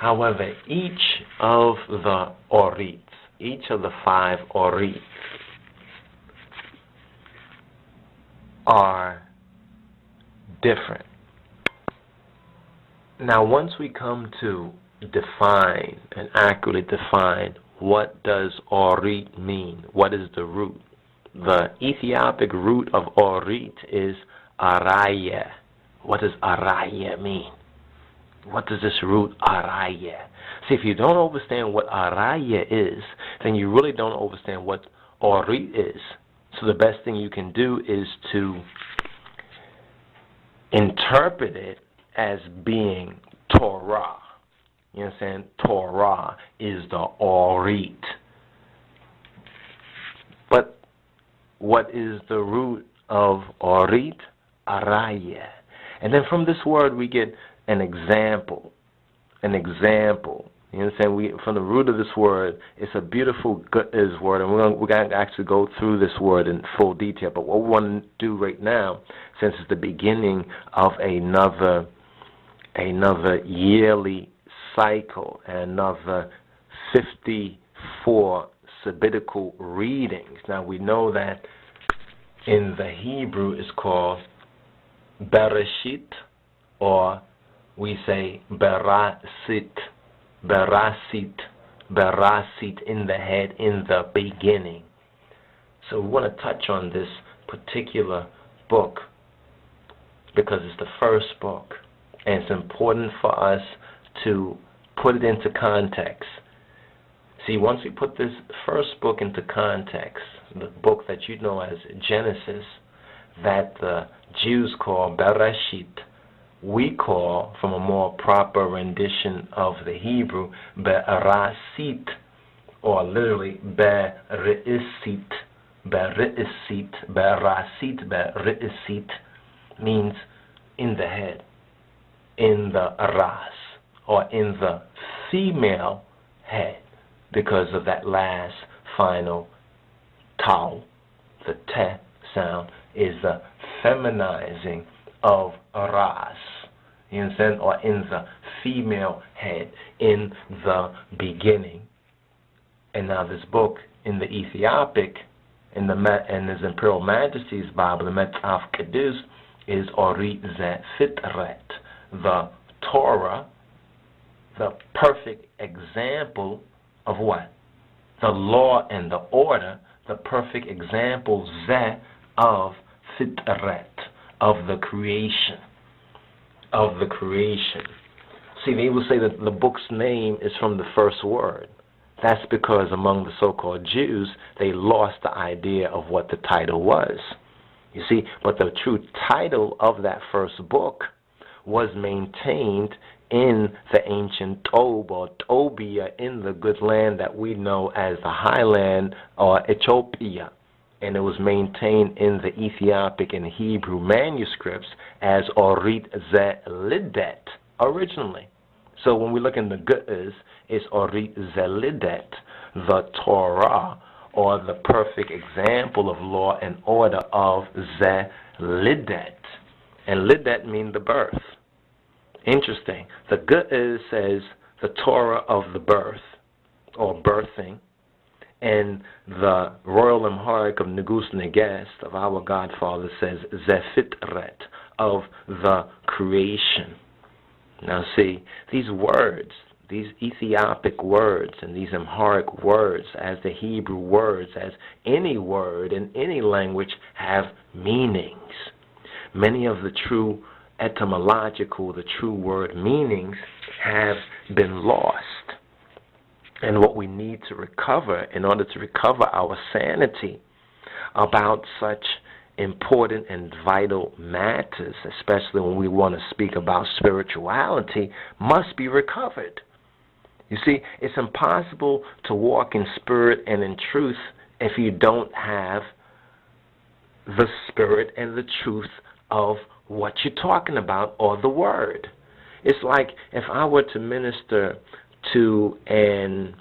However, each of the ORITs, each of the 5 ORITs are different. Now, once we come to define and accurately define what does ORIT mean, what is the root? The Ethiopic root of ORIT is araya. What does araya mean? What does this root araya? See, if you don't understand what araya is, then you really don't understand what ORIT is. So the best thing you can do is to interpret it as being Torah. You understand? Torah is the ORIT. But what is the root of ORIT? Araya. And then from this word we get an example. An example. You understand? From the root of this word, it's a beautiful QDUS word, and we're going to actually go through this word in full detail. But what we want to do right now, since it's the beginning of another yearly cycle, another 54 sabbatical readings. Now we know that in the Hebrew it's called Bereshit, or we say Berasit, Berasit, Berasit, in the head, in the beginning. So we want to touch on this particular book because it's the first book, and it's important for us to put it into context. See, once we put this first book into context, the book that you know as Genesis, that the Jews call Bereshit, we call, from a more proper rendition of the Hebrew, Berasit, or literally Bereisit. Bereisit, Berasit, Bereisit means in the head, in the ras, or in the female head, because of that last final tau. The te sound is the feminizing of ras, you understand, or in the female head, in the beginning. And now this book in the Ethiopic, in His Imperial Majesty's Bible, the Metaf QIDUS, is ORIT ZE-FITRET, the Torah, the perfect example of what? The law and the order, the perfect example, Ze, of Fitret, of the creation. Of the creation. See, they will say that the book's name is from the first word. That's because among the so-called Jews, they lost the idea of what the title was. You see, but the true title of that first book was maintained in the ancient Tob, or Tobia, in the good land that we know as the Highland, or Ethiopia. And it was maintained in the Ethiopic and Hebrew manuscripts as ORIT ZE-FITRET originally. So when we look in the QDUS, it's ORIT ZE-FITRET, the Torah, or the perfect example of law and order of ZE-FITRET. And Lidet means the birth. Interesting. The QDUS says the Torah of the birth, or birthing, and the Royal Amharic of Negus Negest, of our Godfather, says ZE-FITRET, of the creation. Now see, these words, these Ethiopic words and these Amharic words, as the Hebrew words, as any word in any language, have meanings. Many of the true etymological, the true word meanings have been lost. And what we need to recover, in order to recover our sanity about such important and vital matters, especially when we want to speak about spirituality, must be recovered. You see, it's impossible to walk in spirit and in truth if you don't have the spirit and the truth of what you're talking about, or the word. It's like if I were to minister to a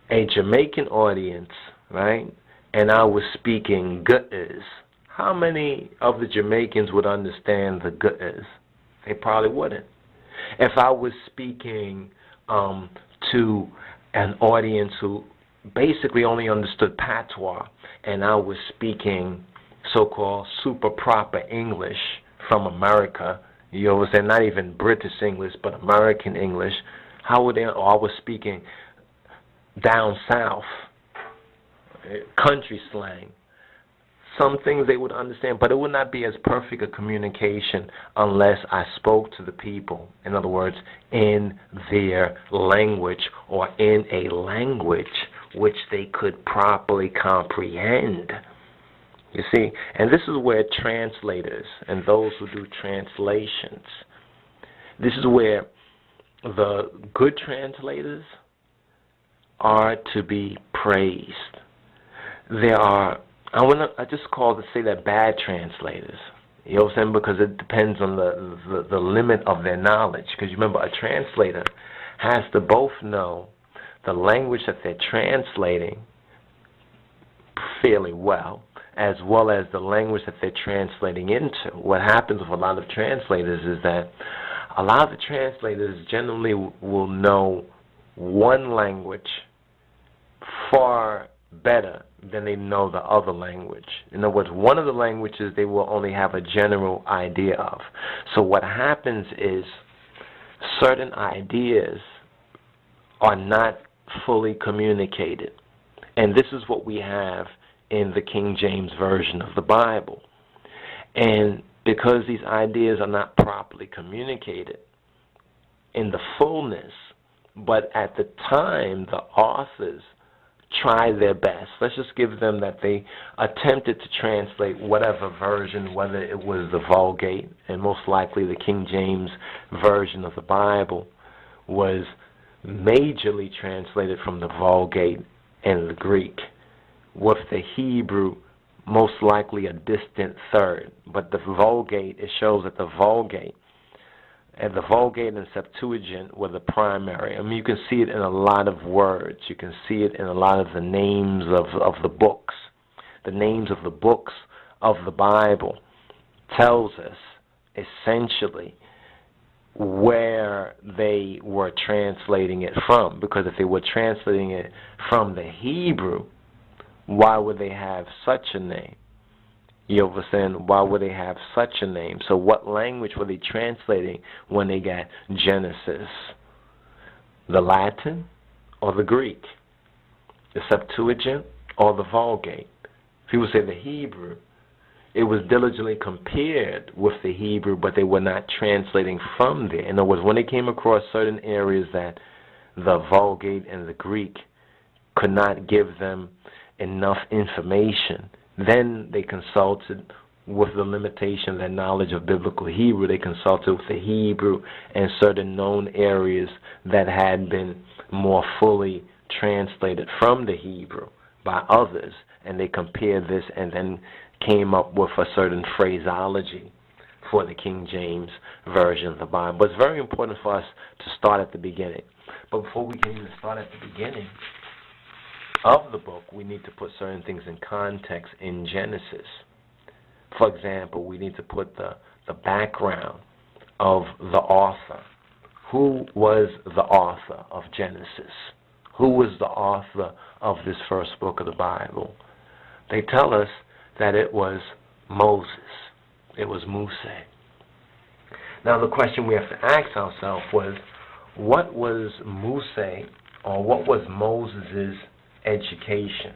Jamaican audience, right, and I was speaking QDUS, how many of the Jamaicans would understand the QDUS? They probably wouldn't. If I was speaking to an audience who basically only understood patois, and I was speaking so-called super proper English from America, you know what I'm saying, not even British English, but American English, how would they, or I was speaking down south, country slang, some things they would understand, but it would not be as perfect a communication unless I spoke to the people, in other words, in their language or in a language which they could properly comprehend. You see, and this is where translators and those who do translations, this is where the good translators are to be praised. There are, I just call to say that bad translators. You know what I'm saying? Because it depends on the limit of their knowledge. Because remember, a translator has to both know the language that they're translating fairly well as the language that they're translating into. What happens with a lot of translators is that a lot of the translators generally will know one language far better than they know the other language. In other words, one of the languages they will only have a general idea of. So what happens is certain ideas are not fully communicated. And this is what we have in the King James Version of the Bible. And because these ideas are not properly communicated in the fullness, but at the time the authors try their best. Let's just give them that they attempted to translate whatever version, whether it was the Vulgate, and most likely the King James Version of the Bible was majorly translated from the Vulgate and the Greek, with the Hebrew most likely a distant third. But the Vulgate, it shows that the Vulgate and Septuagint were the primary. I mean, you can see it in a lot of words. You can see it in a lot of the names of the books. The names of the books of the Bible tells us essentially where they were translating it from. Because if they were translating it from the Hebrew, why would they have such a name? You understand? Why would they have such a name? So what language were they translating when they got Genesis? The Latin or the Greek? The Septuagint or the Vulgate? People say the Hebrew. It was diligently compared with the Hebrew, but they were not translating from there. In other words, when they came across certain areas that the Vulgate and the Greek could not give them enough information, then they consulted with the limitation of their knowledge of biblical Hebrew. They consulted with the Hebrew and certain known areas that had been more fully translated from the Hebrew by others, and they compared this and then came up with a certain phraseology for the King James Version of the Bible. But it's very important for us to start at the beginning. But before we can even start at the beginning of the book, we need to put certain things in context in Genesis. For example, we need to put the background of the author. Who was the author of Genesis? Who was the author of this first book of the Bible? They tell us that it was Moses. It was Moses. Now the question we have to ask ourselves was, what was Moses, or what was Moses' education?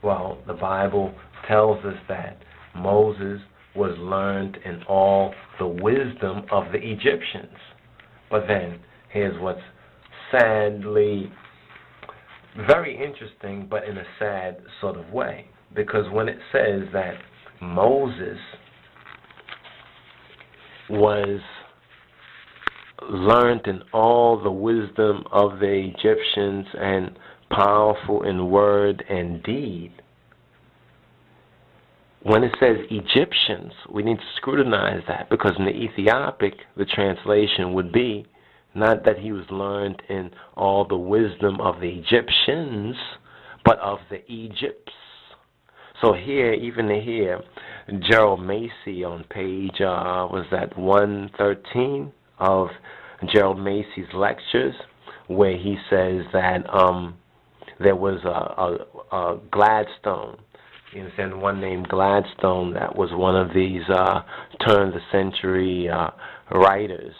Well, the Bible tells us that Moses was learned in all the wisdom of the Egyptians. But then, here's what's sadly very interesting, but in a sad sort of way. Because when it says that Moses was learned in all the wisdom of the Egyptians and powerful in word and deed, when it says Egyptians, we need to scrutinize that, because in the Ethiopic, the translation would be not that he was learned in all the wisdom of the Egyptians, but of the Egypts. So here, even here, Gerald Macy on page, was that 113 of Gerald Macy's lectures, where he says that there was a Gladstone, you understand, one named Gladstone, that was one of these turn-of-the-century writers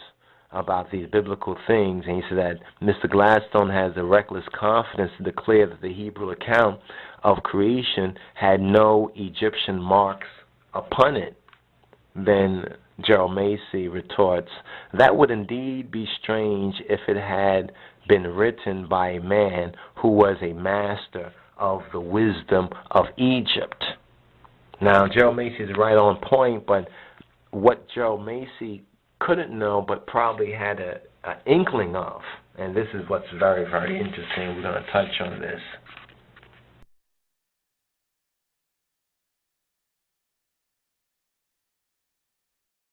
about these biblical things, and he said that Mr. Gladstone has the reckless confidence to declare that the Hebrew account of creation had no Egyptian marks upon it. Then Gerald Macy retorts, that would indeed be strange if it had been written by a man who was a master of the wisdom of Egypt. Now, Gerald Macy is right on point, but what Gerald Macy couldn't know but probably had an inkling of, and this is what's very, very interesting, we're going to touch on this.